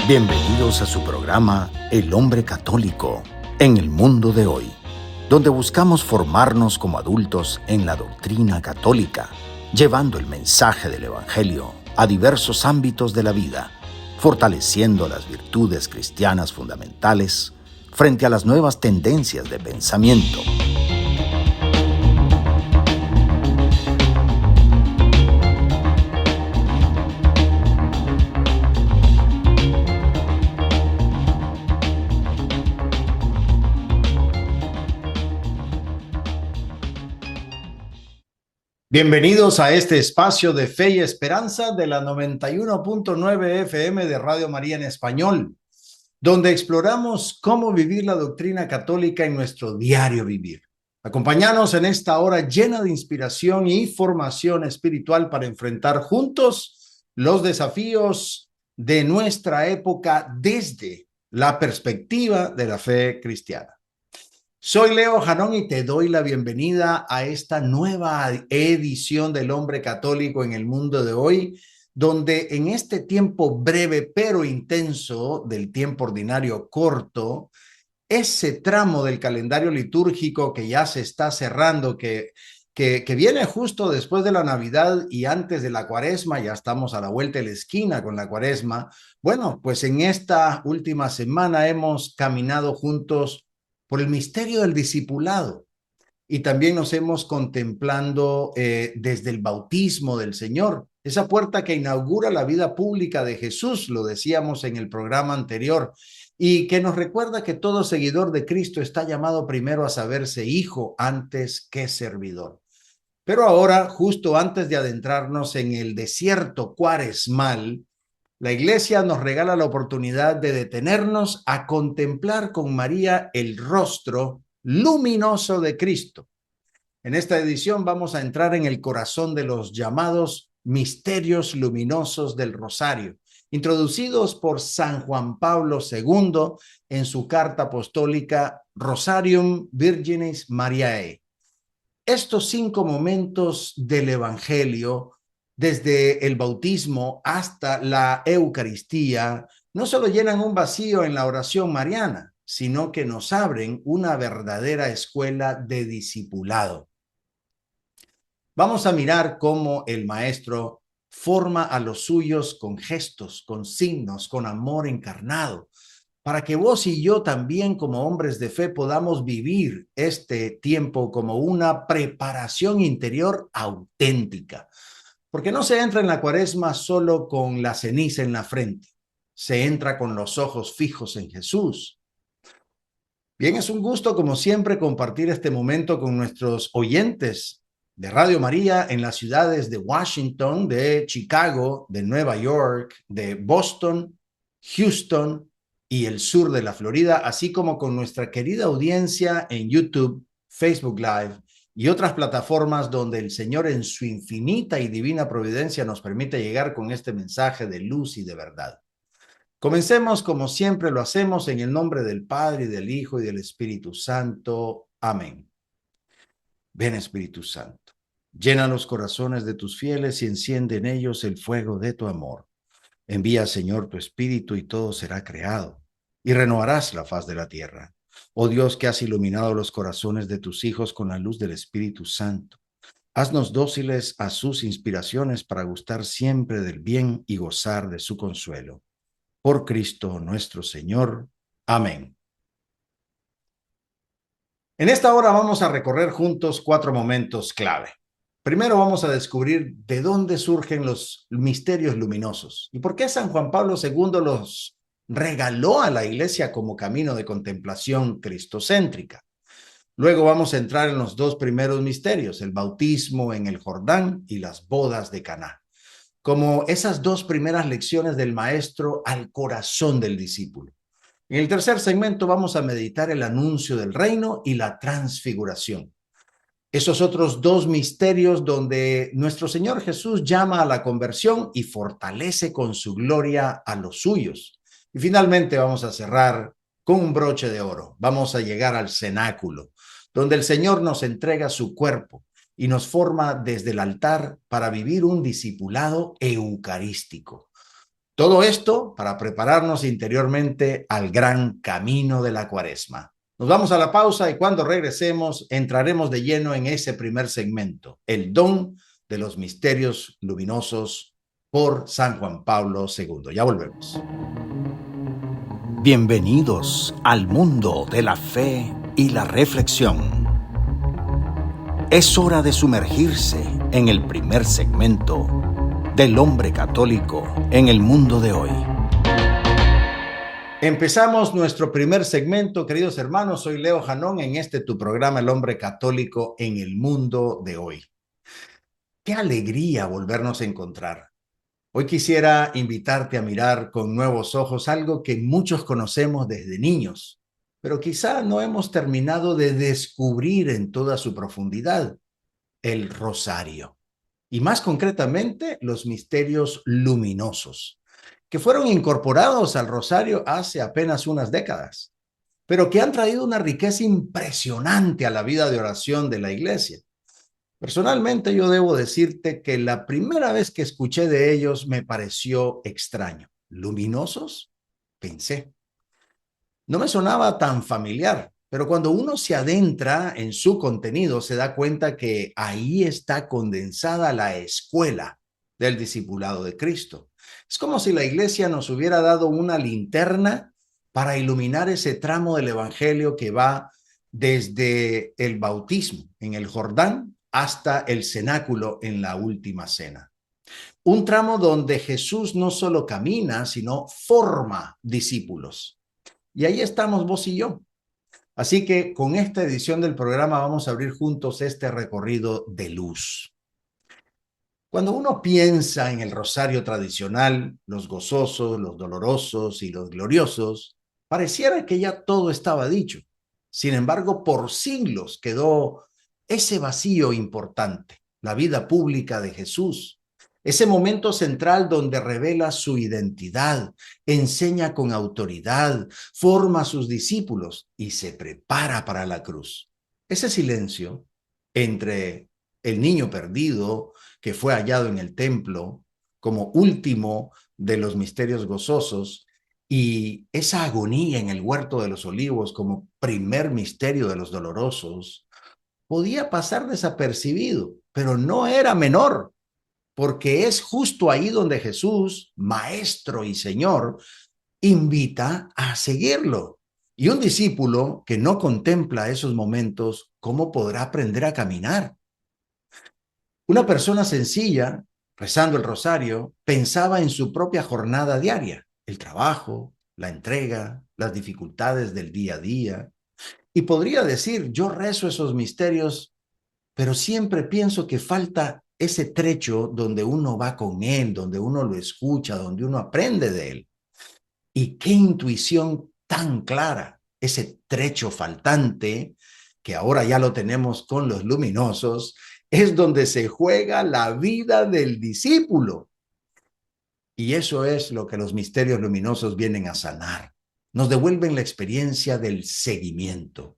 Bienvenidos a su programa El Hombre Católico en el Mundo de Hoy, donde buscamos formarnos como adultos en la doctrina católica, llevando el mensaje del Evangelio a diversos ámbitos de la vida, fortaleciendo las virtudes cristianas fundamentales frente a las nuevas tendencias de pensamiento. Bienvenidos a este espacio de fe y esperanza de la 91.9 FM de Radio María en Español, donde exploramos cómo vivir la doctrina católica en nuestro diario vivir. Acompáñanos en esta hora llena de inspiración y formación espiritual para enfrentar juntos los desafíos de nuestra época desde la perspectiva de la fe cristiana. Soy Leo Janón y te doy la bienvenida a esta nueva edición del Hombre Católico en el Mundo de Hoy, donde en este tiempo breve pero intenso del tiempo ordinario corto, ese tramo del calendario litúrgico que ya se está cerrando, que viene justo después de la Navidad y antes de la Cuaresma, ya estamos a la vuelta de la esquina con la Cuaresma. Bueno, pues en esta última semana hemos caminado juntos por el misterio del discipulado y también nos hemos contemplando desde el bautismo del Señor, esa puerta que inaugura la vida pública de Jesús, lo decíamos en el programa anterior, y que nos recuerda que todo seguidor de Cristo está llamado primero a saberse hijo antes que servidor. Pero ahora, justo antes de adentrarnos en el desierto cuaresmal, la Iglesia nos regala la oportunidad de detenernos a contemplar con María el rostro luminoso de Cristo. En esta edición vamos a entrar en el corazón de los llamados misterios luminosos del Rosario, introducidos por San Juan Pablo II en su carta apostólica Rosarium Virginis Mariae. Estos 5 momentos del Evangelio, desde el bautismo hasta la Eucaristía, no solo llenan un vacío en la oración mariana, sino que nos abren una verdadera escuela de discipulado. Vamos a mirar cómo el Maestro forma a los suyos con gestos, con signos, con amor encarnado, para que vos y yo también como hombres de fe podamos vivir este tiempo como una preparación interior auténtica. Porque no se entra en la Cuaresma solo con la ceniza en la frente, se entra con los ojos fijos en Jesús. Bien, es un gusto como siempre compartir este momento con nuestros oyentes de Radio María en las ciudades de Washington, de Chicago, de Nueva York, de Boston, Houston y el sur de la Florida, así como con nuestra querida audiencia en YouTube, Facebook Live y otras plataformas donde el Señor en su infinita y divina providencia nos permite llegar con este mensaje de luz y de verdad. Comencemos como siempre lo hacemos en el nombre del Padre, y del Hijo y del Espíritu Santo. Amén. Ven, Espíritu Santo, llena los corazones de tus fieles y enciende en ellos el fuego de tu amor. Envía, Señor, tu Espíritu y todo será creado, y renovarás la faz de la tierra. Oh Dios, que has iluminado los corazones de tus hijos con la luz del Espíritu Santo, haznos dóciles a sus inspiraciones para gustar siempre del bien y gozar de su consuelo. Por Cristo nuestro Señor. Amén. En esta hora vamos a recorrer juntos 4 momentos clave. Primero vamos a descubrir de dónde surgen los misterios luminosos y por qué San Juan Pablo II los regaló a la Iglesia como camino de contemplación cristocéntrica. Luego vamos a entrar en los 2 primeros misterios, el bautismo en el Jordán y las bodas de Caná, como esas 2 primeras lecciones del Maestro al corazón del discípulo. En el tercer segmento vamos a meditar el anuncio del reino y la transfiguración. Esos otros 2 misterios donde nuestro Señor Jesús llama a la conversión y fortalece con su gloria a los suyos. Y finalmente vamos a cerrar con un broche de oro. Vamos a llegar al cenáculo, donde el Señor nos entrega su cuerpo y nos forma desde el altar para vivir un discipulado eucarístico. Todo esto para prepararnos interiormente al gran camino de la Cuaresma. Nos vamos a la pausa y cuando regresemos entraremos de lleno en ese primer segmento, el don de los misterios luminosos por San Juan Pablo II. Ya volvemos. Bienvenidos al mundo de la fe y la reflexión. Es hora de sumergirse en el primer segmento del hombre católico en el mundo de hoy. Empezamos nuestro primer segmento, queridos hermanos. Soy Leo Janón en tu programa El hombre católico en el mundo de hoy. Qué alegría volvernos a encontrar. Hoy quisiera invitarte a mirar con nuevos ojos algo que muchos conocemos desde niños, pero quizá no hemos terminado de descubrir en toda su profundidad: el rosario. Y más concretamente, los misterios luminosos, que fueron incorporados al rosario hace apenas unas décadas, pero que han traído una riqueza impresionante a la vida de oración de la Iglesia. Personalmente, yo debo decirte que la primera vez que escuché de ellos me pareció extraño. ¿Luminosos? Pensé. No me sonaba tan familiar, pero cuando uno se adentra en su contenido, se da cuenta que ahí está condensada la escuela del discipulado de Cristo. Es como si la Iglesia nos hubiera dado una linterna para iluminar ese tramo del Evangelio que va desde el bautismo en el Jordán hasta el cenáculo en la última cena. Un tramo donde Jesús no solo camina, sino forma discípulos. Y ahí estamos vos y yo. Así que con esta edición del programa vamos a abrir juntos este recorrido de luz. Cuando uno piensa en el rosario tradicional, los gozosos, los dolorosos y los gloriosos, pareciera que ya todo estaba dicho. Sin embargo, por siglos quedó ese vacío importante, la vida pública de Jesús, ese momento central donde revela su identidad, enseña con autoridad, forma a sus discípulos y se prepara para la cruz. Ese silencio entre el niño perdido que fue hallado en el templo como último de los misterios gozosos y esa agonía en el huerto de los olivos como primer misterio de los dolorosos, podía pasar desapercibido, pero no era menor, porque es justo ahí donde Jesús, Maestro y Señor, invita a seguirlo. Y un discípulo que no contempla esos momentos, ¿cómo podrá aprender a caminar? Una persona sencilla, rezando el rosario, pensaba en su propia jornada diaria, el trabajo, la entrega, las dificultades del día a día. Y podría decir, yo rezo esos misterios, pero siempre pienso que falta ese trecho donde uno va con él, donde uno lo escucha, donde uno aprende de él. Y qué intuición tan clara, ese trecho faltante, que ahora ya lo tenemos con los luminosos, es donde se juega la vida del discípulo. Y eso es lo que los misterios luminosos vienen a sanar. Nos devuelven la experiencia del seguimiento.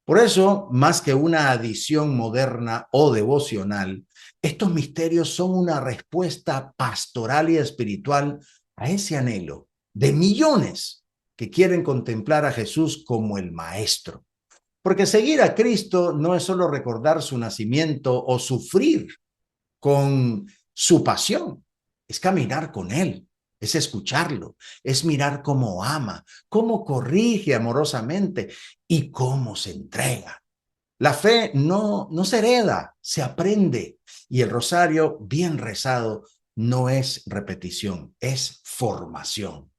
Por eso, más que una adición moderna o devocional, estos misterios son una respuesta pastoral y espiritual a ese anhelo de millones que quieren contemplar a Jesús como el Maestro. Porque seguir a Cristo no es solo recordar su nacimiento o sufrir con su pasión, es caminar con Él, es escucharlo, es mirar cómo ama, cómo corrige amorosamente y cómo se entrega. La fe no se hereda, se aprende. Y el rosario bien rezado no es repetición, es formación.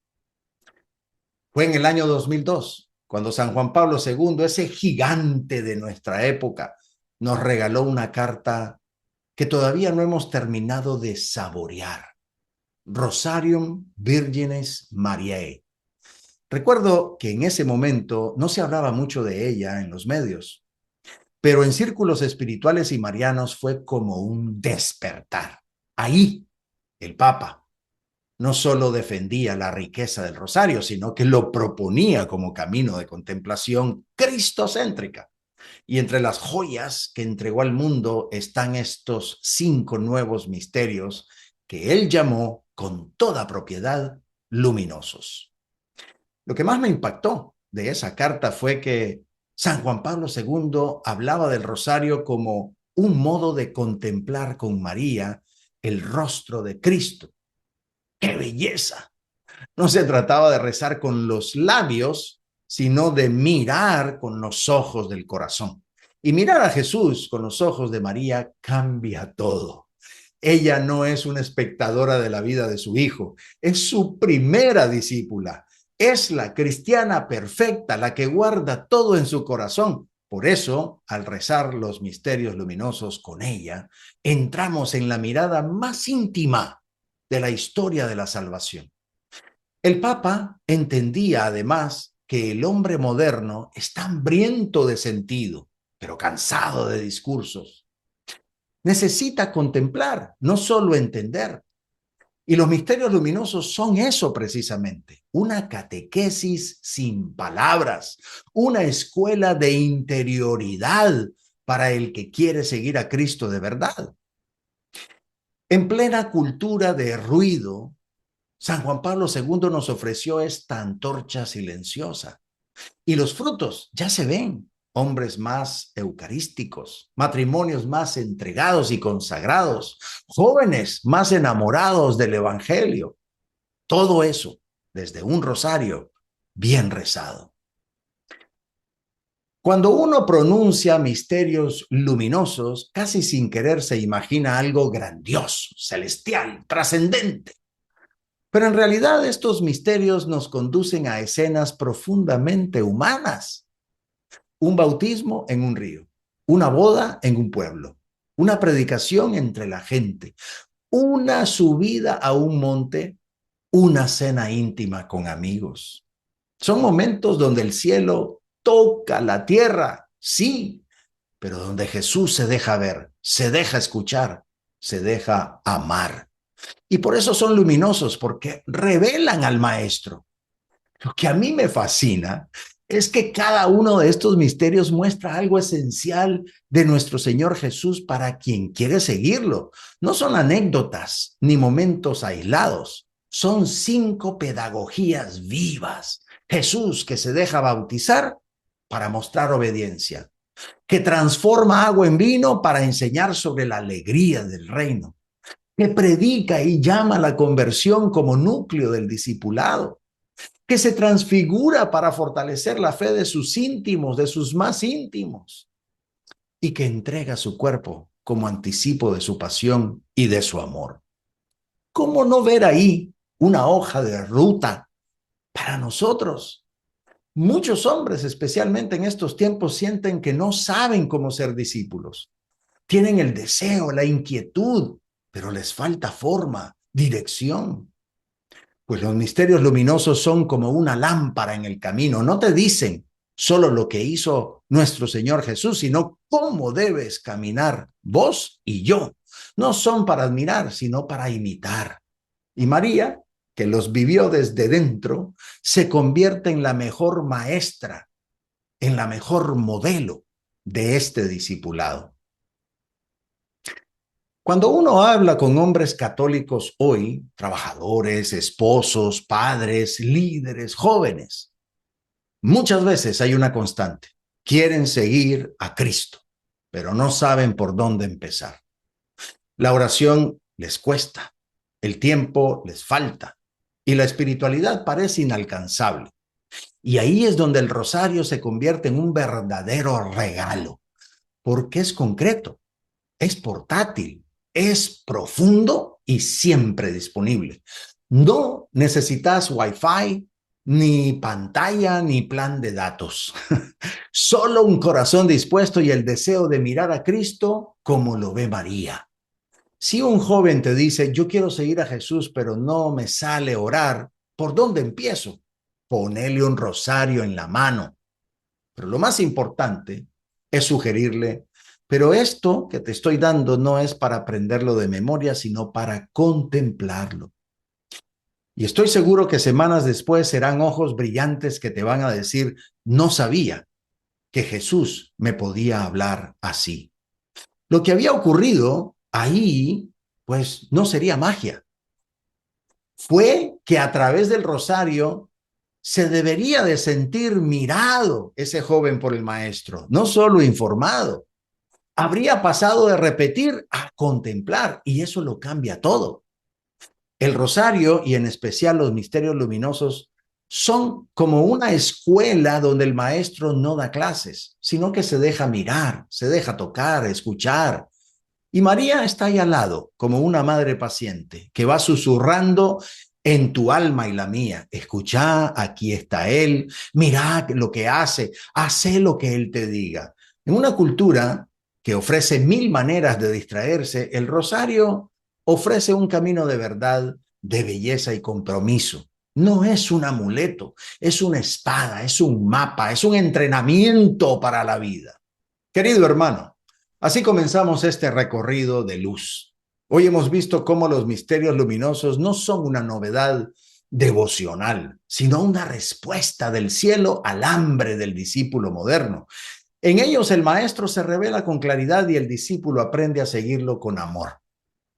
Fue en el año 2002 cuando San Juan Pablo II, ese gigante de nuestra época, nos regaló una carta que todavía no hemos terminado de saborear. Rosarium Virginis Mariae. Recuerdo que en ese momento no se hablaba mucho de ella en los medios, pero en círculos espirituales y marianos fue como un despertar. Ahí el Papa no solo defendía la riqueza del rosario, sino que lo proponía como camino de contemplación cristocéntrica. Y entre las joyas que entregó al mundo están estos 5 nuevos misterios que él llamó con toda propiedad, luminosos. Lo que más me impactó de esa carta fue que San Juan Pablo II hablaba del rosario como un modo de contemplar con María el rostro de Cristo. ¡Qué belleza! No se trataba de rezar con los labios, sino de mirar con los ojos del corazón. Y mirar a Jesús con los ojos de María cambia todo. Ella no es una espectadora de la vida de su hijo, es su primera discípula. Es la cristiana perfecta, la que guarda todo en su corazón. Por eso, al rezar los misterios luminosos con ella, entramos en la mirada más íntima de la historia de la salvación. El Papa entendía además que el hombre moderno está hambriento de sentido, pero cansado de discursos. Necesita contemplar, no solo entender. Y los misterios luminosos son eso precisamente, una catequesis sin palabras, una escuela de interioridad para el que quiere seguir a Cristo de verdad. En plena cultura de ruido, San Juan Pablo II nos ofreció esta antorcha silenciosa y los frutos ya se ven. Hombres más eucarísticos, matrimonios más entregados y consagrados, jóvenes más enamorados del Evangelio. Todo eso desde un rosario bien rezado. Cuando uno pronuncia misterios luminosos, casi sin querer se imagina algo grandioso, celestial, trascendente. Pero en realidad estos misterios nos conducen a escenas profundamente humanas. Un bautismo en un río, una boda en un pueblo, una predicación entre la gente, una subida a un monte, una cena íntima con amigos. Son momentos donde el cielo toca la tierra, sí, pero donde Jesús se deja ver, se deja escuchar, se deja amar. Y por eso son luminosos, porque revelan al Maestro. Lo que a mí me fascina es que cada uno de estos misterios muestra algo esencial de nuestro Señor Jesús para quien quiere seguirlo. No son anécdotas ni momentos aislados, son 5 pedagogías vivas. Jesús que se deja bautizar para mostrar obediencia, que transforma agua en vino para enseñar sobre la alegría del reino, que predica y llama a la conversión como núcleo del discipulado, que se transfigura para fortalecer la fe de sus íntimos, de sus más íntimos, y que entrega su cuerpo como anticipo de su pasión y de su amor. ¿Cómo no ver ahí una hoja de ruta para nosotros? Muchos hombres, especialmente en estos tiempos, sienten que no saben cómo ser discípulos. Tienen el deseo, la inquietud, pero les falta forma, dirección. Pues los misterios luminosos son como una lámpara en el camino. No te dicen solo lo que hizo nuestro Señor Jesús, sino cómo debes caminar vos y yo. No son para admirar, sino para imitar. Y María, que los vivió desde dentro, se convierte en la mejor maestra, en la mejor modelo de este discipulado. Cuando uno habla con hombres católicos hoy, trabajadores, esposos, padres, líderes, jóvenes, muchas veces hay una constante. Quieren seguir a Cristo, pero no saben por dónde empezar. La oración les cuesta, el tiempo les falta y la espiritualidad parece inalcanzable. Y ahí es donde el rosario se convierte en un verdadero regalo, porque es concreto, es portátil, es profundo y siempre disponible. No necesitas Wi-Fi, ni pantalla, ni plan de datos. Solo un corazón dispuesto y el deseo de mirar a Cristo como lo ve María. Si un joven te dice, yo quiero seguir a Jesús, pero no me sale orar, ¿por dónde empiezo? Ponele un rosario en la mano. Pero lo más importante es sugerirle, pero esto que te estoy dando no es para aprenderlo de memoria, sino para contemplarlo. Y estoy seguro que semanas después serán ojos brillantes que te van a decir, no sabía que Jesús me podía hablar así. Lo que había ocurrido ahí, pues no sería magia. fue que a través del rosario se debería de sentir mirado ese joven por el maestro, no solo informado. Habría pasado de repetir a contemplar, y eso lo cambia todo. El rosario, y en especial los misterios luminosos, son como una escuela donde el maestro no da clases, sino que se deja mirar, se deja tocar, escuchar. Y María está ahí al lado, como una madre paciente, que va susurrando en tu alma y la mía. Escucha, aquí está Él, mira lo que hace lo que Él te diga. En una cultura que ofrece mil maneras de distraerse, el rosario ofrece un camino de verdad, de belleza y compromiso. No es un amuleto, es una espada, es un mapa, es un entrenamiento para la vida. Querido hermano, así comenzamos este recorrido de luz. Hoy hemos visto cómo los misterios luminosos no son una novedad devocional, sino una respuesta del cielo al hambre del discípulo moderno. En ellos el maestro se revela con claridad y el discípulo aprende a seguirlo con amor.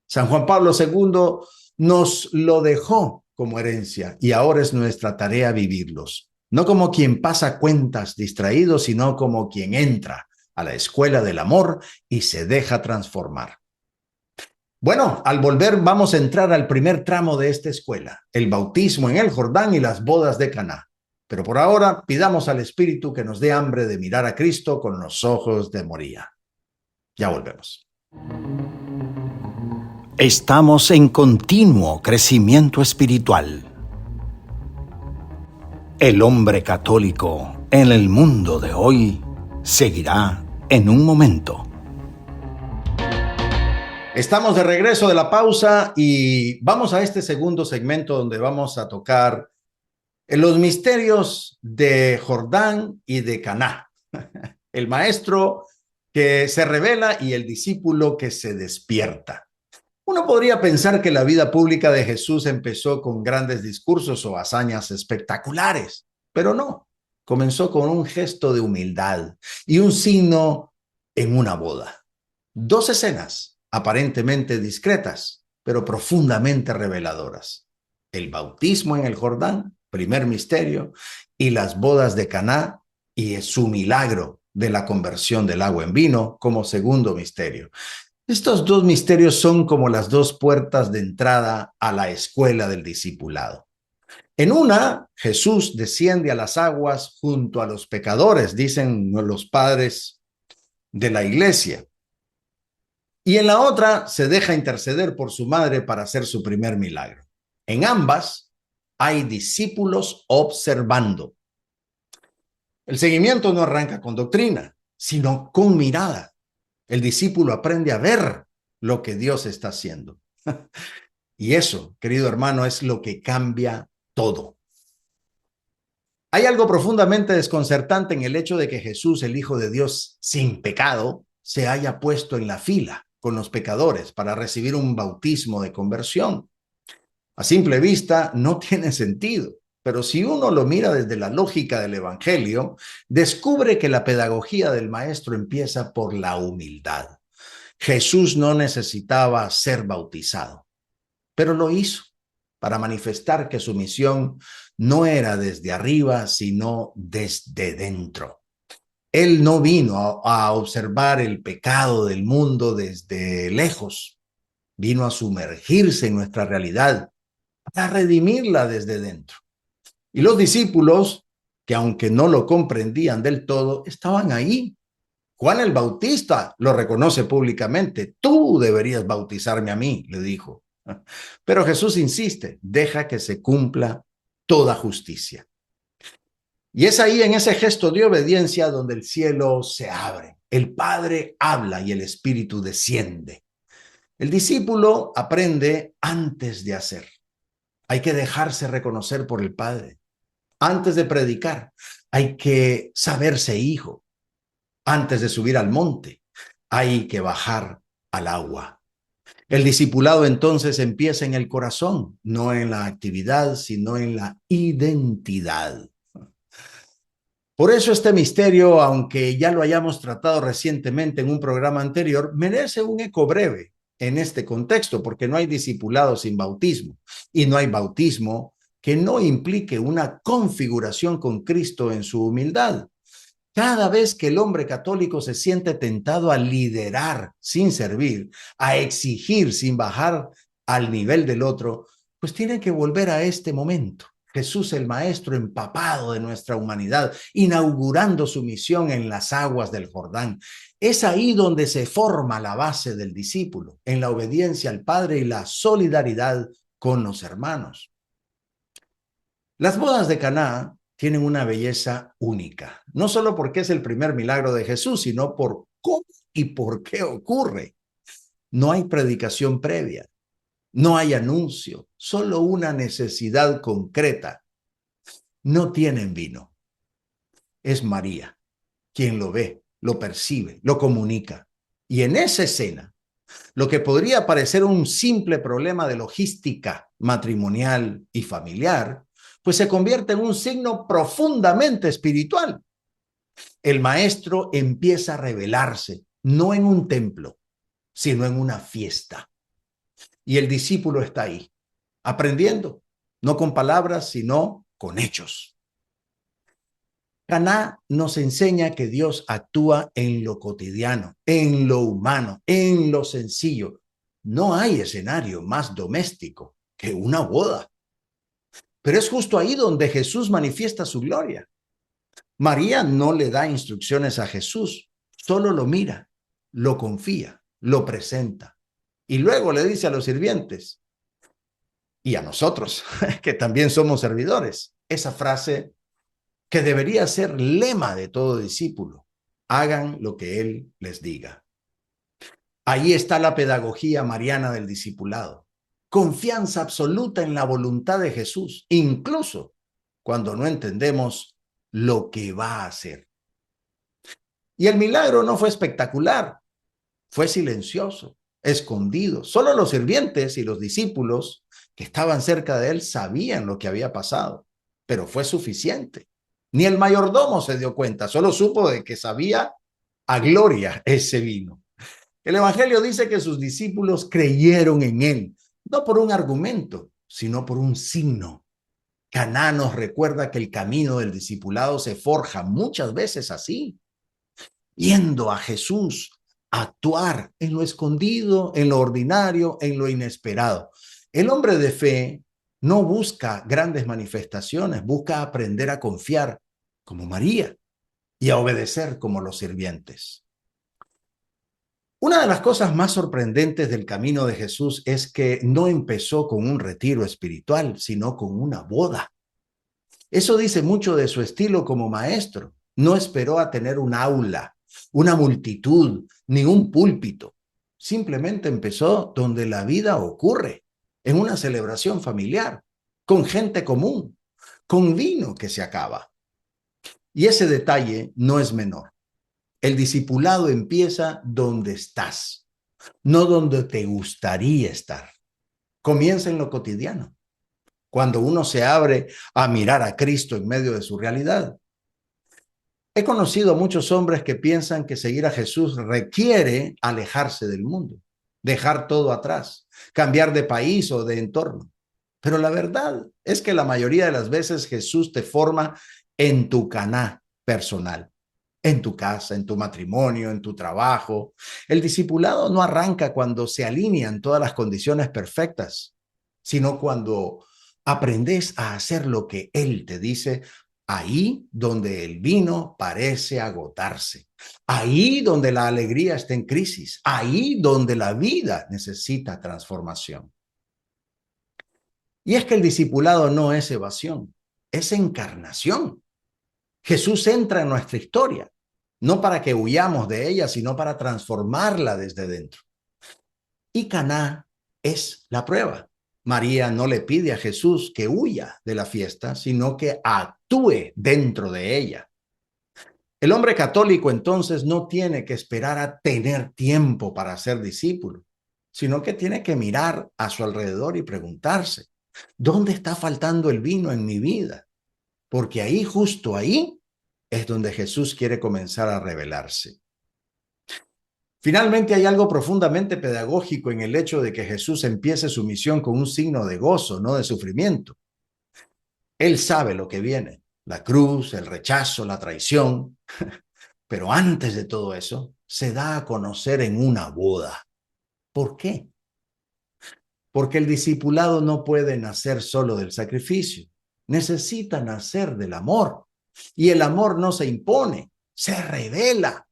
San Juan Pablo II nos lo dejó como herencia y ahora es nuestra tarea vivirlos. No como quien pasa cuentas distraído, sino como quien entra a la escuela del amor y se deja transformar. Bueno, al volver vamos a entrar al primer tramo de esta escuela, el bautismo en el Jordán y las bodas de Caná. Pero por ahora pidamos al Espíritu que nos dé hambre de mirar a Cristo con los ojos de Moría. Ya volvemos. Estamos en continuo crecimiento espiritual. El hombre católico en el mundo de hoy seguirá en un momento. Estamos de regreso de la pausa y vamos a este segundo segmento donde vamos a tocar los misterios de Jordán y de Caná. El maestro que se revela y el discípulo que se despierta. Uno podría pensar que la vida pública de Jesús empezó con grandes discursos o hazañas espectaculares, pero no. Comenzó con un gesto de humildad y un signo en una boda. Dos escenas aparentemente discretas, pero profundamente reveladoras. El bautismo en el Jordán, primer misterio, y las bodas de Caná y su milagro de la conversión del agua en vino como segundo misterio. Estos dos misterios son como las dos puertas de entrada a la escuela del discipulado. En una, Jesús desciende a las aguas junto a los pecadores, dicen los padres de la iglesia. Y en la otra, se deja interceder por su madre para hacer su primer milagro. En ambas, hay discípulos observando. El seguimiento no arranca con doctrina, sino con mirada. El discípulo aprende a ver lo que Dios está haciendo. Y eso, querido hermano, es lo que cambia todo. Hay algo profundamente desconcertante en el hecho de que Jesús, el Hijo de Dios sin pecado, se haya puesto en la fila con los pecadores para recibir un bautismo de conversión. A simple vista no tiene sentido, pero si uno lo mira desde la lógica del Evangelio, descubre que la pedagogía del maestro empieza por la humildad. Jesús no necesitaba ser bautizado, pero lo hizo para manifestar que su misión no era desde arriba, sino desde dentro. Él no vino a observar el pecado del mundo desde lejos, vino a sumergirse en nuestra realidad, para redimirla desde dentro. Y los discípulos, que aunque no lo comprendían del todo, estaban ahí. Juan el Bautista lo reconoce públicamente. Tú deberías bautizarme a mí, le dijo. Pero Jesús insiste, deja que se cumpla toda justicia. Y es ahí en ese gesto de obediencia donde el cielo se abre. El Padre habla y el Espíritu desciende. El discípulo aprende antes de hacer. Hay que dejarse reconocer por el Padre. Antes de predicar, hay que saberse hijo. Antes de subir al monte, hay que bajar al agua. El discipulado entonces empieza en el corazón, no en la actividad, sino en la identidad. Por eso este misterio, aunque ya lo hayamos tratado recientemente en un programa anterior, merece un eco breve en este contexto, porque no hay discipulado sin bautismo y no hay bautismo que no implique una configuración con Cristo en su humildad. Cada vez que el hombre católico se siente tentado a liderar sin servir, a exigir sin bajar al nivel del otro, pues tiene que volver a este momento. Jesús el Maestro empapado de nuestra humanidad, inaugurando su misión en las aguas del Jordán. Es ahí donde se forma la base del discípulo, en la obediencia al Padre y la solidaridad con los hermanos. Las bodas de Caná tienen una belleza única, no solo porque es el primer milagro de Jesús, sino por cómo y por qué ocurre. No hay predicación previa, no hay anuncio, solo una necesidad concreta. No tienen vino. Es María quien lo ve, lo percibe, lo comunica. Y en esa escena, lo que podría parecer un simple problema de logística matrimonial y familiar, pues se convierte en un signo profundamente espiritual. El maestro empieza a revelarse, no en un templo, sino en una fiesta. Y el discípulo está ahí, aprendiendo, no con palabras, sino con hechos. Caná nos enseña que Dios actúa en lo cotidiano, en lo humano, en lo sencillo. No hay escenario más doméstico que una boda. Pero es justo ahí donde Jesús manifiesta su gloria. María no le da instrucciones a Jesús, solo lo mira, lo confía, lo presenta. Y luego le dice a los sirvientes y a nosotros, que también somos servidores, esa frase que debería ser lema de todo discípulo: hagan lo que Él les diga. Ahí está la pedagogía mariana del discipulado. Confianza absoluta en la voluntad de Jesús, incluso cuando no entendemos lo que va a hacer. Y el milagro no fue espectacular, fue silencioso, escondido. Solo los sirvientes y los discípulos que estaban cerca de él sabían lo que había pasado, pero fue suficiente. Ni el mayordomo se dio cuenta, solo supo de que sabía a gloria ese vino. El Evangelio dice que sus discípulos creyeron en él, no por un argumento, sino por un signo. Caná nos recuerda que el camino del discipulado se forja muchas veces así, yendo a Jesús, a actuar en lo escondido, en lo ordinario, en lo inesperado. El hombre de fe no busca grandes manifestaciones, busca aprender a confiar como María y a obedecer como los sirvientes. Una de las cosas más sorprendentes del camino de Jesús es que no empezó con un retiro espiritual, sino con una boda. Eso dice mucho de su estilo como maestro. No esperó a tener un aula, una multitud, ni un púlpito. Simplemente empezó donde la vida ocurre, en una celebración familiar, con gente común, con vino que se acaba. Y ese detalle no es menor. El discipulado empieza donde estás, no donde te gustaría estar. Comienza en lo cotidiano, cuando uno se abre a mirar a Cristo en medio de su realidad. He conocido a muchos hombres que piensan que seguir a Jesús requiere alejarse del mundo, dejar todo atrás, cambiar de país o de entorno. Pero la verdad es que la mayoría de las veces Jesús te forma en tu Caná personal, en tu casa, en tu matrimonio, en tu trabajo. El discipulado no arranca cuando se alinean todas las condiciones perfectas, sino cuando aprendes a hacer lo que Él te dice, ahí donde el vino parece agotarse, ahí donde la alegría está en crisis, ahí donde la vida necesita transformación. Y es que el discipulado no es evasión, es encarnación. Jesús entra en nuestra historia, no para que huyamos de ella, sino para transformarla desde dentro. Y Caná es la prueba. María no le pide a Jesús que huya de la fiesta, sino que actúe dentro de ella. El hombre católico entonces no tiene que esperar a tener tiempo para ser discípulo, sino que tiene que mirar a su alrededor y preguntarse: ¿dónde está faltando el vino en mi vida? Porque ahí, justo ahí, es donde Jesús quiere comenzar a revelarse. Finalmente, hay algo profundamente pedagógico en el hecho de que Jesús empiece su misión con un signo de gozo, no de sufrimiento. Él sabe lo que viene, la cruz, el rechazo, la traición, pero antes de todo eso, se da a conocer en una boda. ¿Por qué? Porque el discipulado no puede nacer solo del sacrificio, necesita nacer del amor. Y el amor no se impone, se revela.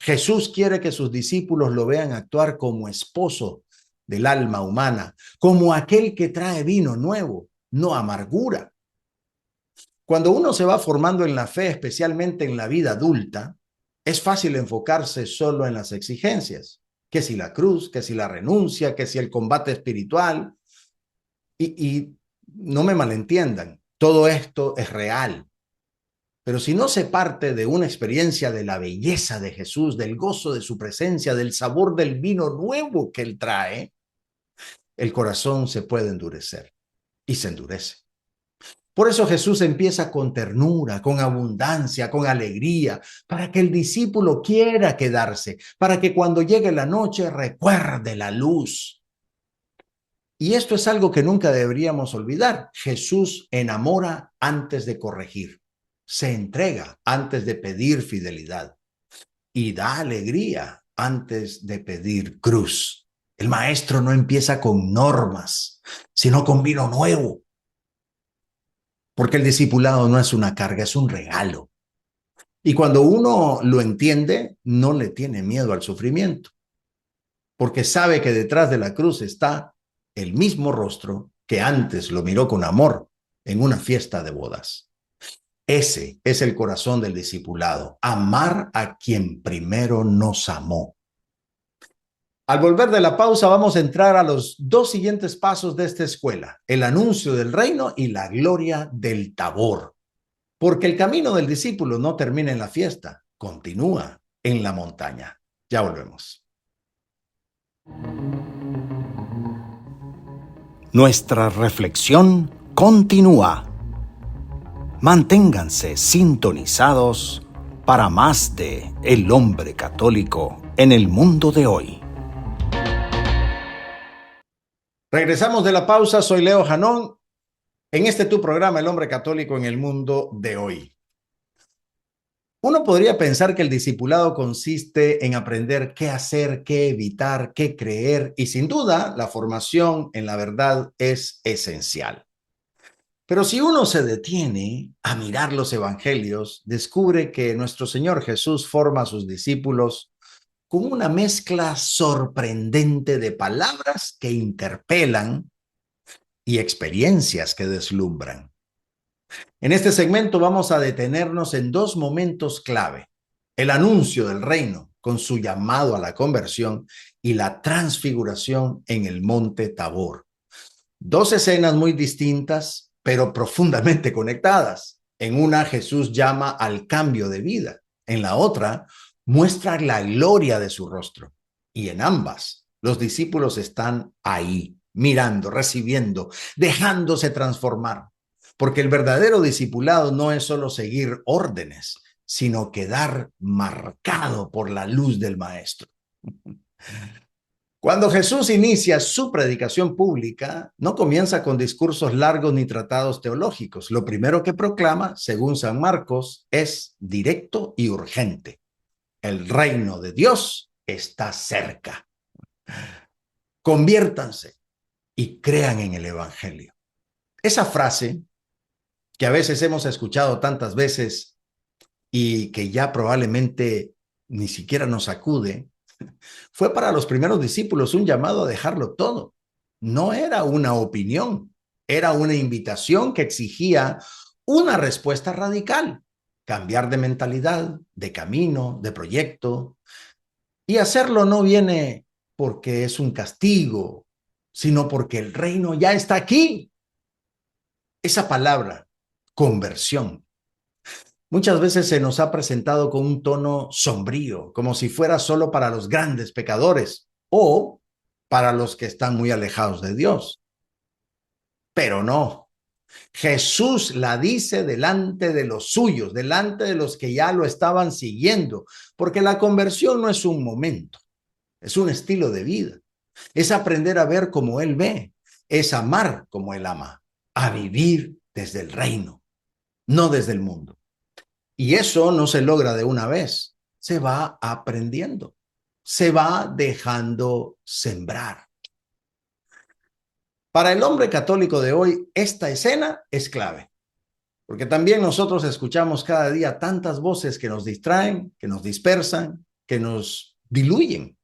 Jesús quiere que sus discípulos lo vean actuar como esposo del alma humana, como aquel que trae vino nuevo, no amargura. Cuando uno se va formando en la fe, especialmente en la vida adulta, es fácil enfocarse solo en las exigencias, que si la cruz, que si la renuncia, que si el combate espiritual. Y no me malentiendan, todo esto es real. Pero si no se parte de una experiencia de la belleza de Jesús, del gozo de su presencia, del sabor del vino nuevo que Él trae, el corazón se puede endurecer y se endurece. Por eso Jesús empieza con ternura, con abundancia, con alegría, para que el discípulo quiera quedarse, para que cuando llegue la noche recuerde la luz. Y esto es algo que nunca deberíamos olvidar. Jesús enamora antes de corregir, se entrega antes de pedir fidelidad y da alegría antes de pedir cruz. El maestro no empieza con normas, sino con vino nuevo, porque el discipulado no es una carga, es un regalo. Y cuando uno lo entiende, no le tiene miedo al sufrimiento, porque sabe que detrás de la cruz está el mismo rostro que antes lo miró con amor en una fiesta de bodas. Ese es el corazón del discipulado, amar a quien primero nos amó. Al volver de la pausa vamos a entrar a los dos siguientes pasos de esta escuela, el anuncio del reino y la gloria del Tabor. Porque el camino del discípulo no termina en la fiesta, continúa en la montaña. Ya volvemos. Nuestra reflexión continúa. Manténganse sintonizados para más de El Hombre Católico en el mundo de hoy. Regresamos de la pausa, soy Leo Janón. En este tu programa, El Hombre Católico en el mundo de hoy. Uno podría pensar que el discipulado consiste en aprender qué hacer, qué evitar, qué creer, y sin duda la formación en la verdad es esencial. Pero si uno se detiene a mirar los evangelios, descubre que nuestro Señor Jesús forma a sus discípulos con una mezcla sorprendente de palabras que interpelan y experiencias que deslumbran. En este segmento vamos a detenernos en dos momentos clave: el anuncio del reino con su llamado a la conversión y la transfiguración en el monte Tabor. Dos escenas muy distintas, pero profundamente conectadas. En una, Jesús llama al cambio de vida. En la otra, muestra la gloria de su rostro. Y en ambas, los discípulos están ahí, mirando, recibiendo, dejándose transformar. Porque el verdadero discipulado no es solo seguir órdenes, sino quedar marcado por la luz del Maestro. Cuando Jesús inicia su predicación pública, no comienza con discursos largos ni tratados teológicos. Lo primero que proclama, según San Marcos, es directo y urgente: el reino de Dios está cerca. Conviértanse y crean en el evangelio. Esa frase, que a veces hemos escuchado tantas veces y que ya probablemente ni siquiera nos sacude, fue para los primeros discípulos un llamado a dejarlo todo. No era una opinión, era una invitación que exigía una respuesta radical: cambiar de mentalidad, de camino, de proyecto. Y hacerlo no viene porque es un castigo, sino porque el reino ya está aquí. Esa palabra, conversión, muchas veces se nos ha presentado con un tono sombrío, como si fuera solo para los grandes pecadores o para los que están muy alejados de Dios. Pero no, Jesús la dice delante de los suyos, delante de los que ya lo estaban siguiendo, porque la conversión no es un momento. es un estilo de vida, es aprender a ver como Él ve, es amar como Él ama, a vivir desde el reino, no desde el mundo. Y eso no se logra de una vez, se va aprendiendo, se va dejando sembrar. Para el hombre católico de hoy, esta escena es clave, porque también nosotros escuchamos cada día tantas voces que nos distraen, que nos dispersan, que nos diluyen.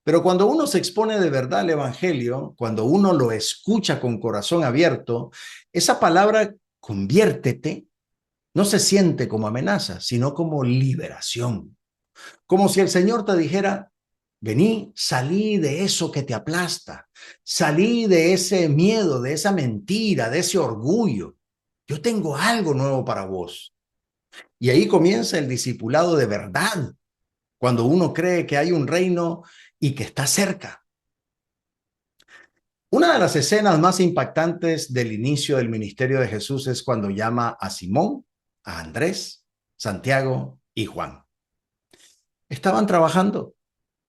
Pero cuando uno se expone de verdad al evangelio, cuando uno lo escucha con corazón abierto, esa palabra conviértete no se siente como amenaza, sino como liberación. Como si el Señor te dijera, vení, salí de eso que te aplasta, salí de ese miedo, de esa mentira, de ese orgullo. Yo tengo algo nuevo para vos. Y ahí comienza el discipulado de verdad, cuando uno cree que hay un reino y que está cerca. Una de las escenas más impactantes del inicio del ministerio de Jesús es cuando llama a Simón, a Andrés, Santiago y Juan. Estaban trabajando,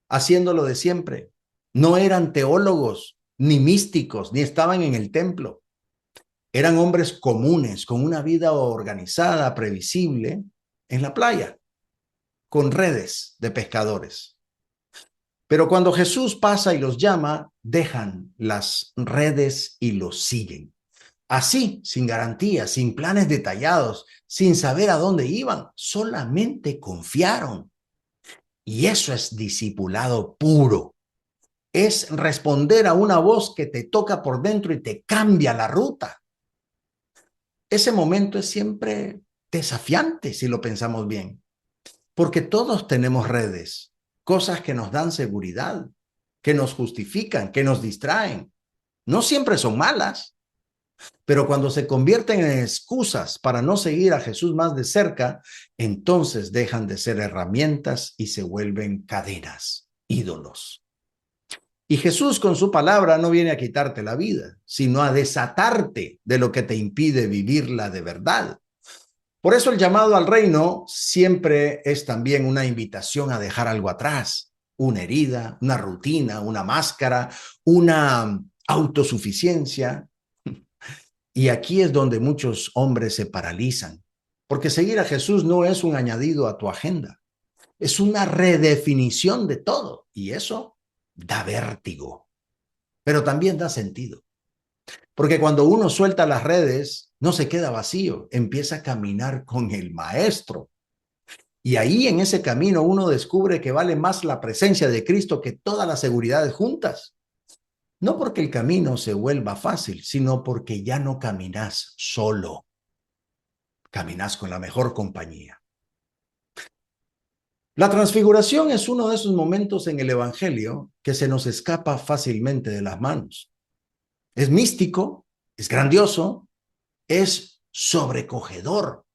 haciendo lo de siempre. No eran teólogos, ni místicos, ni estaban en el templo. Eran hombres comunes, con una vida organizada, previsible, en la playa, con redes de pescadores. Pero cuando Jesús pasa y los llama, dejan las redes y los siguen. Así, sin garantías, sin planes detallados, sin saber a dónde iban, solamente confiaron. Y eso es discipulado puro. Es responder a una voz que te toca por dentro y te cambia la ruta. Ese momento es siempre desafiante si lo pensamos bien, porque todos tenemos redes, cosas que nos dan seguridad, que nos justifican, que nos distraen. No siempre son malas, pero cuando se convierten en excusas para no seguir a Jesús más de cerca, entonces dejan de ser herramientas y se vuelven cadenas, ídolos. Y Jesús con su palabra no viene a quitarte la vida, sino a desatarte de lo que te impide vivirla de verdad. Por eso el llamado al reino siempre es también una invitación a dejar algo atrás, una herida, una rutina, una máscara, una autosuficiencia. Y aquí es donde muchos hombres se paralizan, porque seguir a Jesús no es un añadido a tu agenda, es una redefinición de todo, y eso da vértigo, pero también da sentido, porque cuando uno suelta las redes, no se queda vacío, empieza a caminar con el maestro. Y ahí en ese camino uno descubre que vale más la presencia de Cristo que todas las seguridades juntas. No porque el camino se vuelva fácil, sino porque ya no caminas solo, caminas con la mejor compañía. La transfiguración es uno de esos momentos en el Evangelio que se nos escapa fácilmente de las manos. Es místico, es grandioso, es sobrecogedor,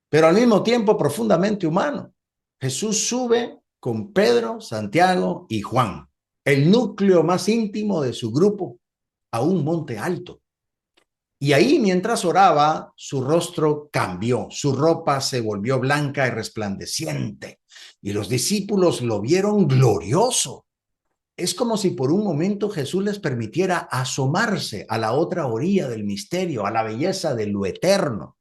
pero al mismo tiempo profundamente humano. Jesús sube con Pedro, Santiago y Juan, el núcleo más íntimo de su grupo, a un monte alto. Y ahí, mientras oraba, su rostro cambió, su ropa se volvió blanca y resplandeciente, y los discípulos lo vieron glorioso. Es como si por un momento Jesús les permitiera asomarse a la otra orilla del misterio, a la belleza de lo eterno.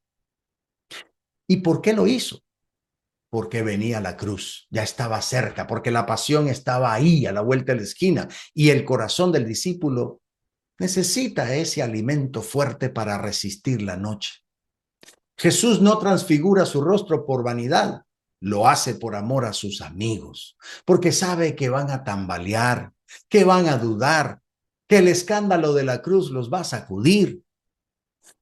¿Y por qué lo hizo? Porque venía la cruz, ya estaba cerca, porque la pasión estaba ahí, a la vuelta de la esquina, y el corazón del discípulo necesita ese alimento fuerte para resistir la noche. Jesús no transfigura su rostro por vanidad, lo hace por amor a sus amigos, porque sabe que van a tambalear, que van a dudar, que el escándalo de la cruz los va a sacudir.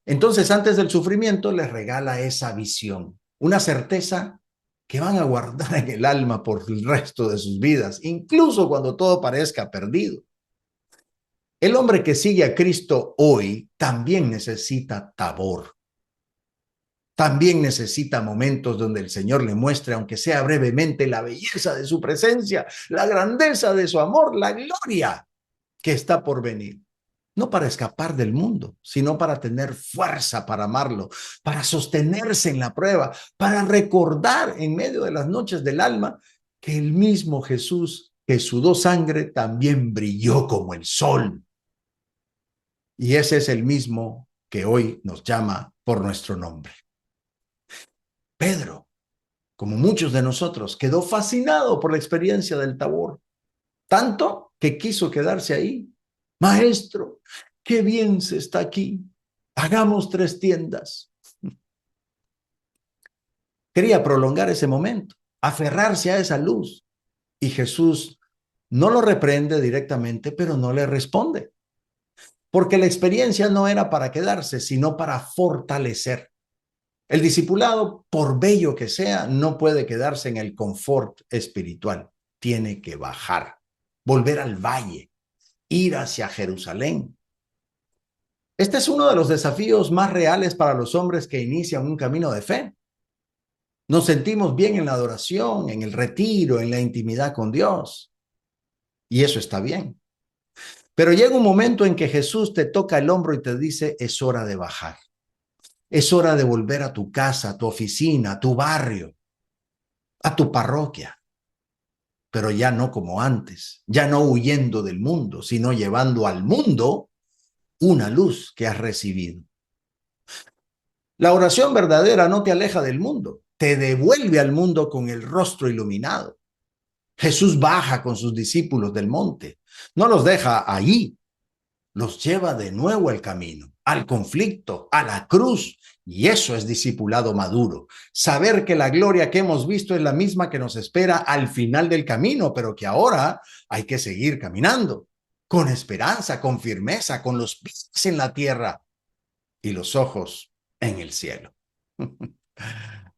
Entonces, antes del sufrimiento, les regala esa visión, una certeza que van a guardar en el alma por el resto de sus vidas, incluso cuando todo parezca perdido. El hombre que sigue a Cristo hoy también necesita Tabor. También necesita momentos donde el Señor le muestre, aunque sea brevemente, la belleza de su presencia, la grandeza de su amor, la gloria que está por venir. No para escapar del mundo, sino para tener fuerza para amarlo, para sostenerse en la prueba, para recordar en medio de las noches del alma que el mismo Jesús que sudó sangre también brilló como el sol. Y ese es el mismo que hoy nos llama por nuestro nombre. Pedro, como muchos de nosotros, quedó fascinado por la experiencia del Tabor, tanto que quiso quedarse ahí. Maestro, qué bien se está aquí. Hagamos 3 tiendas. Quería prolongar ese momento, aferrarse a esa luz. Y Jesús no lo reprende directamente, pero no le responde. Porque la experiencia no era para quedarse, sino para fortalecer. El discipulado, por bello que sea, no puede quedarse en el confort espiritual. Tiene que bajar, volver al valle, ir hacia Jerusalén. Este es uno de los desafíos más reales para los hombres que inician un camino de fe. Nos sentimos bien en la adoración, en el retiro, en la intimidad con Dios. Y eso está bien. Pero llega un momento en que Jesús te toca el hombro y te dice, es hora de bajar. Es hora de volver a tu casa, a tu oficina, a tu barrio, a tu parroquia. Pero ya no como antes, ya no huyendo del mundo, sino llevando al mundo una luz que has recibido. La oración verdadera no te aleja del mundo, te devuelve al mundo con el rostro iluminado. Jesús baja con sus discípulos del monte, no los deja ahí, los lleva de nuevo al camino, al conflicto, a la cruz. Y eso es discipulado maduro. Saber que la gloria que hemos visto es la misma que nos espera al final del camino, pero que ahora hay que seguir caminando, con esperanza, con firmeza, con los pies en la tierra y los ojos en el cielo.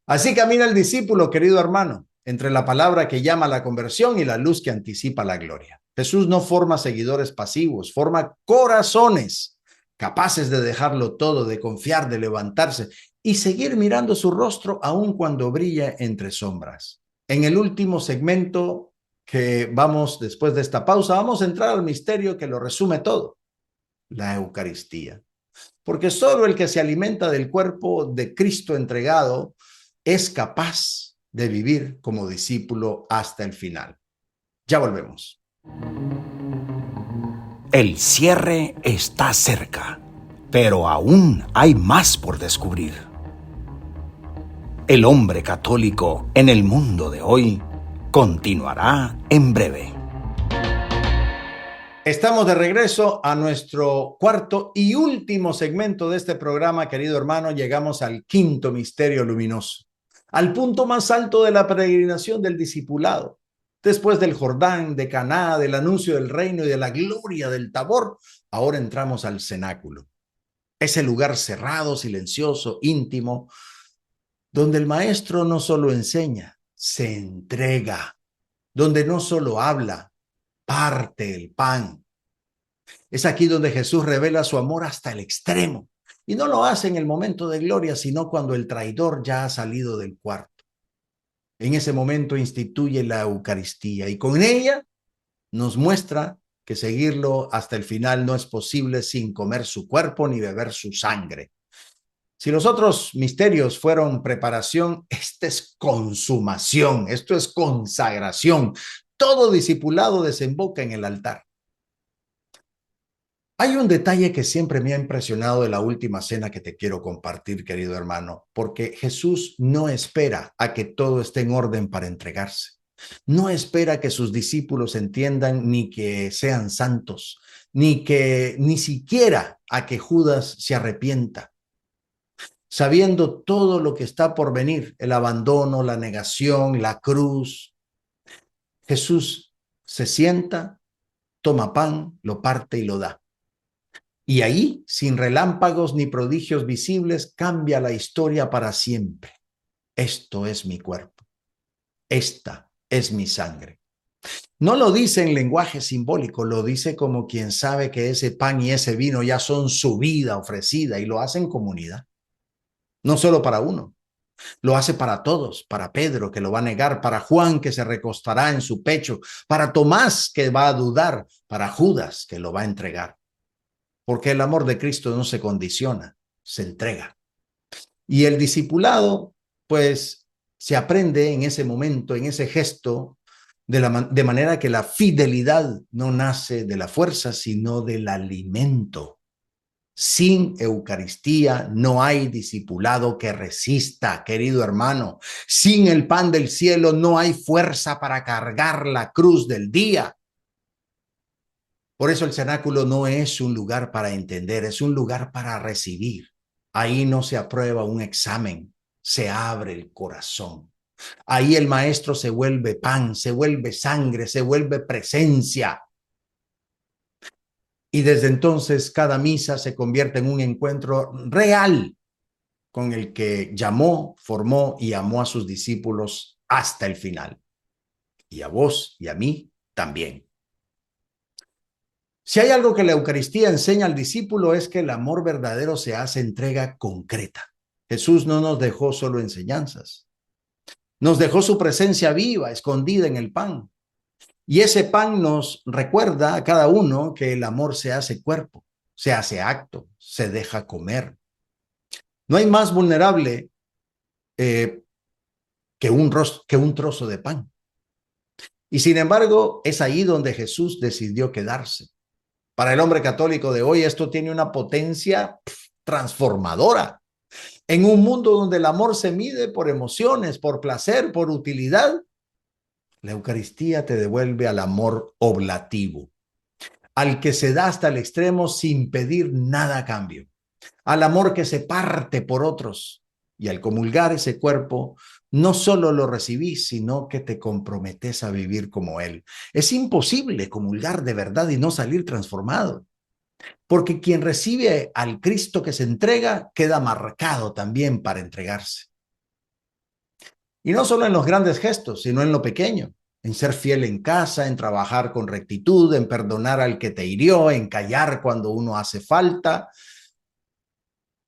Así camina el discípulo, querido hermano, entre la palabra que llama a la conversión y la luz que anticipa la gloria. Jesús no forma seguidores pasivos, forma corazones capaces de dejarlo todo, de confiar, de levantarse y seguir mirando su rostro aun cuando brilla entre sombras. En el último segmento que vamos después de esta pausa, vamos a entrar al misterio que lo resume todo, la Eucaristía. Porque solo el que se alimenta del cuerpo de Cristo entregado es capaz de vivir como discípulo hasta el final. Ya volvemos. El cierre está cerca, pero aún hay más por descubrir. El hombre católico en el mundo de hoy continuará en breve. Estamos de regreso a nuestro cuarto y último segmento de este programa, querido hermano. Llegamos al quinto misterio luminoso, al punto más alto de la peregrinación del discipulado. Después del Jordán, de Caná, del anuncio del reino y de la gloria del Tabor, ahora entramos al cenáculo. Ese lugar cerrado, silencioso, íntimo, donde el maestro no solo enseña, se entrega, donde no solo habla, parte el pan. Es aquí donde Jesús revela su amor hasta el extremo. Y no lo hace en el momento de gloria, sino cuando el traidor ya ha salido del cuarto. En ese momento instituye la Eucaristía y con ella nos muestra que seguirlo hasta el final no es posible sin comer su cuerpo ni beber su sangre. Si los otros misterios fueron preparación, este es consumación, esto es consagración. Todo discipulado desemboca en el altar. Hay un detalle que siempre me ha impresionado de la última cena que te quiero compartir, querido hermano, porque Jesús no espera a que todo esté en orden para entregarse. No espera que sus discípulos entiendan ni que sean santos, ni siquiera a que Judas se arrepienta. Sabiendo todo lo que está por venir, el abandono, la negación, la cruz, Jesús se sienta, toma pan, lo parte y lo da. Y ahí, sin relámpagos ni prodigios visibles, cambia la historia para siempre. Esto es mi cuerpo. Esta es mi sangre. No lo dice en lenguaje simbólico, lo dice como quien sabe que ese pan y ese vino ya son su vida ofrecida y lo hace en comunidad. No solo para uno, lo hace para todos, para Pedro que lo va a negar, para Juan que se recostará en su pecho, para Tomás que va a dudar, para Judas que lo va a entregar. Porque el amor de Cristo no se condiciona, se entrega. Y el discipulado, pues, se aprende en ese momento, en ese gesto, de manera que la fidelidad no nace de la fuerza, sino del alimento. Sin Eucaristía no hay discipulado que resista, querido hermano. Sin el pan del cielo no hay fuerza para cargar la cruz del día. Por eso el cenáculo no es un lugar para entender, es un lugar para recibir. Ahí no se aprueba un examen, se abre el corazón. Ahí el maestro se vuelve pan, se vuelve sangre, se vuelve presencia. Y desde entonces cada misa se convierte en un encuentro real con el que llamó, formó y amó a sus discípulos hasta el final. Y a vos y a mí también. Si hay algo que la Eucaristía enseña al discípulo es que el amor verdadero se hace entrega concreta. Jesús no nos dejó solo enseñanzas. Nos dejó su presencia viva, escondida en el pan. Y ese pan nos recuerda a cada uno que el amor se hace cuerpo, se hace acto, se deja comer. No hay más vulnerable que un trozo de pan. Y sin embargo, es ahí donde Jesús decidió quedarse. Para el hombre católico de hoy, esto tiene una potencia transformadora. En un mundo donde el amor se mide por emociones, por placer, por utilidad, la Eucaristía te devuelve al amor oblativo, al que se da hasta el extremo sin pedir nada a cambio, al amor que se parte por otros. Y al comulgar ese cuerpo, no solo lo recibís, sino que te comprometes a vivir como Él. Es imposible comulgar de verdad y no salir transformado, porque quien recibe al Cristo que se entrega queda marcado también para entregarse. Y no solo en los grandes gestos, sino en lo pequeño, en ser fiel en casa, en trabajar con rectitud, en perdonar al que te hirió, en callar cuando uno hace falta,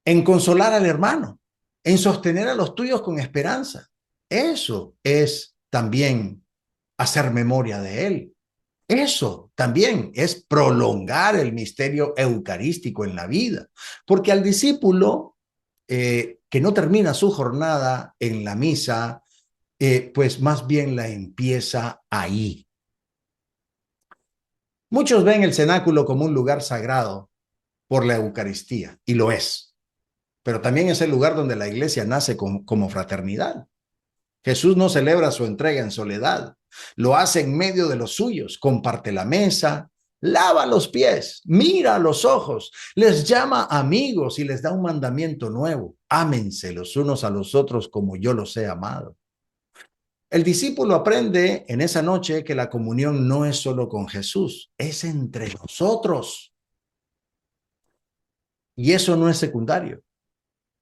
en consolar al hermano, en sostener a los tuyos con esperanza. Eso es también hacer memoria de Él. Eso también es prolongar el misterio eucarístico en la vida, porque al discípulo que no termina su jornada en la misa, pues más bien la empieza ahí. Muchos ven el cenáculo como un lugar sagrado por la Eucaristía, y lo es, pero también es el lugar donde la iglesia nace como fraternidad. Jesús no celebra su entrega en soledad, lo hace en medio de los suyos, comparte la mesa, lava los pies, mira a los ojos, les llama amigos y les da un mandamiento nuevo: ámense los unos a los otros como yo los he amado. El discípulo aprende en esa noche que la comunión no es solo con Jesús, es entre nosotros. Y eso no es secundario,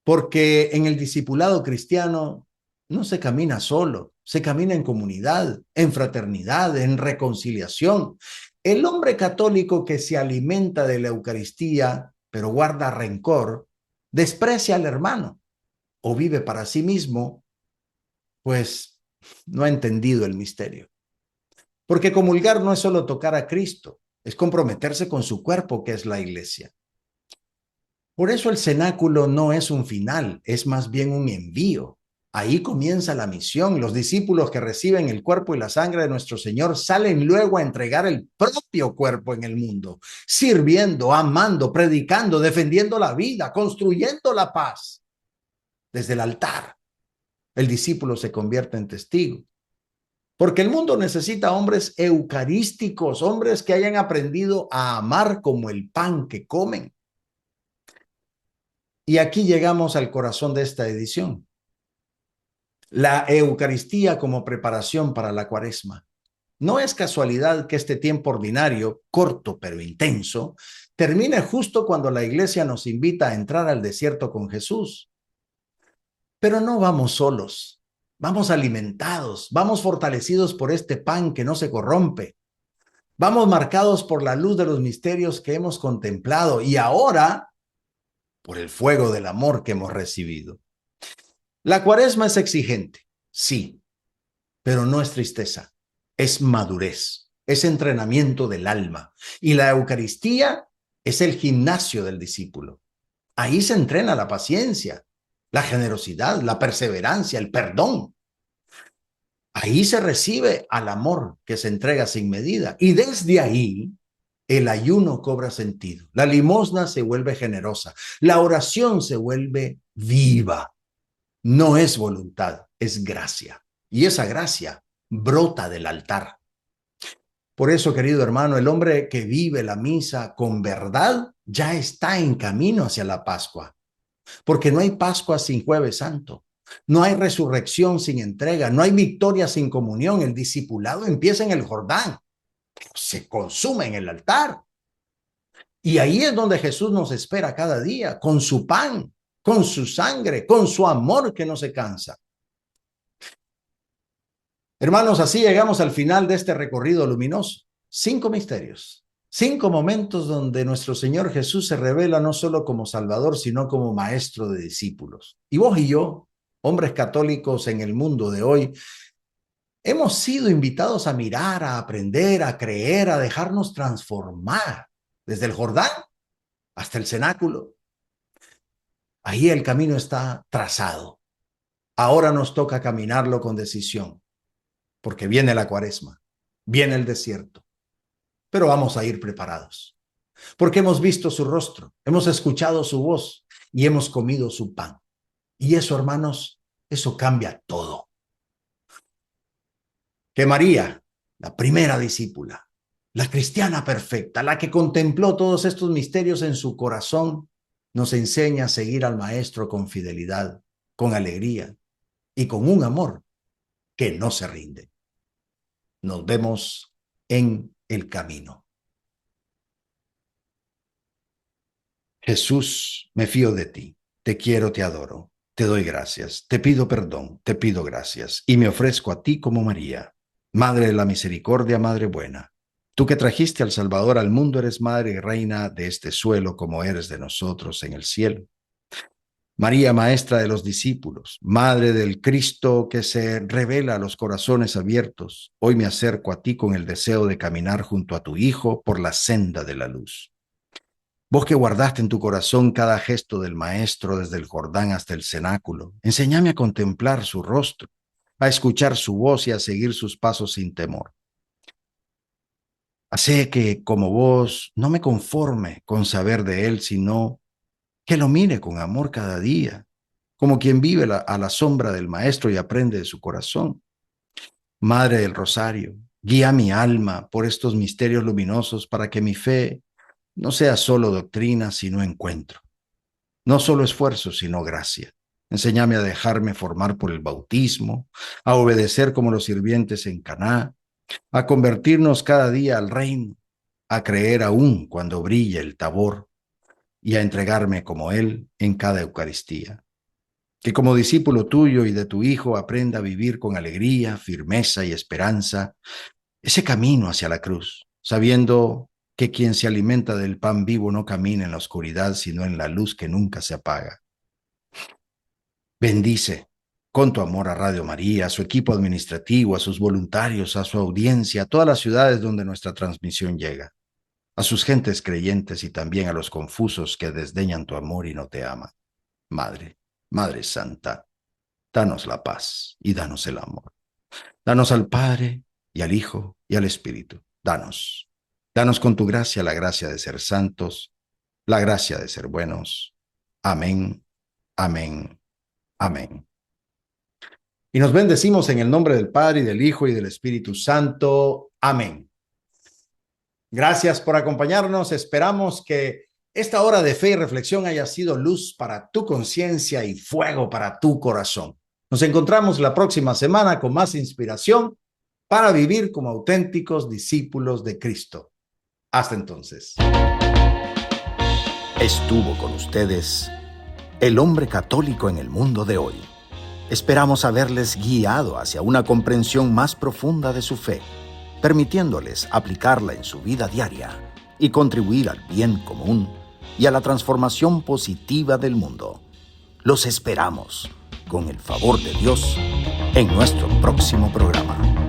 porque en el discipulado cristiano no se camina solo, se camina en comunidad, en fraternidad, en reconciliación. El hombre católico que se alimenta de la Eucaristía, pero guarda rencor, desprecia al hermano o vive para sí mismo, pues no ha entendido el misterio. Porque comulgar no es solo tocar a Cristo, es comprometerse con su cuerpo, que es la iglesia. Por eso el cenáculo no es un final, es más bien un envío. Ahí comienza la misión. Los discípulos que reciben el cuerpo y la sangre de nuestro Señor salen luego a entregar el propio cuerpo en el mundo, sirviendo, amando, predicando, defendiendo la vida, construyendo la paz. Desde el altar, el discípulo se convierte en testigo. Porque el mundo necesita hombres eucarísticos, hombres que hayan aprendido a amar como el pan que comen. Y aquí llegamos al corazón de esta edición. La Eucaristía como preparación para la Cuaresma. No es casualidad que este tiempo ordinario, corto pero intenso, termine justo cuando la Iglesia nos invita a entrar al desierto con Jesús. Pero no vamos solos, vamos alimentados, vamos fortalecidos por este pan que no se corrompe. Vamos marcados por la luz de los misterios que hemos contemplado y ahora por el fuego del amor que hemos recibido. La Cuaresma es exigente, sí, pero no es tristeza, es madurez, es entrenamiento del alma. Y la Eucaristía es el gimnasio del discípulo. Ahí se entrena la paciencia, la generosidad, la perseverancia, el perdón. Ahí se recibe al amor que se entrega sin medida. Y desde ahí, el ayuno cobra sentido. La limosna se vuelve generosa. La oración se vuelve viva. No es voluntad, es gracia. Y esa gracia brota del altar. Por eso, querido hermano, el hombre que vive la misa con verdad ya está en camino hacia la Pascua. Porque no hay Pascua sin Jueves Santo. No hay resurrección sin entrega. No hay victoria sin comunión. El discipulado empieza en el Jordán, pero se consume en el altar. Y ahí es donde Jesús nos espera cada día, con su pan, con su sangre, con su amor que no se cansa. Hermanos, así llegamos al final de este recorrido luminoso. 5 misterios, 5 momentos donde nuestro Señor Jesús se revela no solo como Salvador, sino como maestro de discípulos. Y vos y yo, hombres católicos en el mundo de hoy, hemos sido invitados a mirar, a aprender, a creer, a dejarnos transformar desde el Jordán hasta el cenáculo. Ahí el camino está trazado. Ahora nos toca caminarlo con decisión, porque viene la Cuaresma, viene el desierto, pero vamos a ir preparados, porque hemos visto su rostro, hemos escuchado su voz y hemos comido su pan. Y eso, hermanos, eso cambia todo. Que María, la primera discípula, la cristiana perfecta, la que contempló todos estos misterios en su corazón, nos enseña a seguir al Maestro con fidelidad, con alegría y con un amor que no se rinde. Nos vemos en el camino. Jesús, me fío de ti, te quiero, te adoro, te doy gracias, te pido perdón, te pido gracias y me ofrezco a ti como María, Madre de la Misericordia, Madre buena. Tú que trajiste al Salvador al mundo eres Madre y Reina de este suelo como eres de nosotros en el cielo. María, Maestra de los discípulos, Madre del Cristo que se revela a los corazones abiertos, hoy me acerco a ti con el deseo de caminar junto a tu Hijo por la senda de la luz. Vos que guardaste en tu corazón cada gesto del Maestro desde el Jordán hasta el cenáculo, enséñame a contemplar su rostro, a escuchar su voz y a seguir sus pasos sin temor. Hacé que, como vos, no me conforme con saber de él, sino que lo mire con amor cada día, como quien vive a la sombra del Maestro y aprende de su corazón. Madre del Rosario, guía mi alma por estos misterios luminosos para que mi fe no sea solo doctrina, sino encuentro. No solo esfuerzo, sino gracia. Enséñame a dejarme formar por el bautismo, a obedecer como los sirvientes en Caná, a convertirnos cada día al reino, a creer aún cuando brilla el Tabor y a entregarme como Él en cada Eucaristía. Que como discípulo tuyo y de tu Hijo aprenda a vivir con alegría, firmeza y esperanza ese camino hacia la cruz, sabiendo que quien se alimenta del pan vivo no camina en la oscuridad, sino en la luz que nunca se apaga. Bendice con tu amor a Radio María, a su equipo administrativo, a sus voluntarios, a su audiencia, a todas las ciudades donde nuestra transmisión llega, a sus gentes creyentes y también a los confusos que desdeñan tu amor y no te aman. Madre, Madre Santa, danos la paz y danos el amor. Danos al Padre y al Hijo y al Espíritu. Danos con tu gracia la gracia de ser santos, la gracia de ser buenos. Amén, amén, amén. Y nos bendecimos en el nombre del Padre y del Hijo y del Espíritu Santo. Amén. Gracias por acompañarnos. Esperamos que esta hora de fe y reflexión haya sido luz para tu conciencia y fuego para tu corazón. Nos encontramos la próxima semana con más inspiración para vivir como auténticos discípulos de Cristo. Hasta entonces. Estuvo con ustedes el hombre católico en el mundo de hoy. Esperamos haberles guiado hacia una comprensión más profunda de su fe, permitiéndoles aplicarla en su vida diaria y contribuir al bien común y a la transformación positiva del mundo. Los esperamos, con el favor de Dios, en nuestro próximo programa.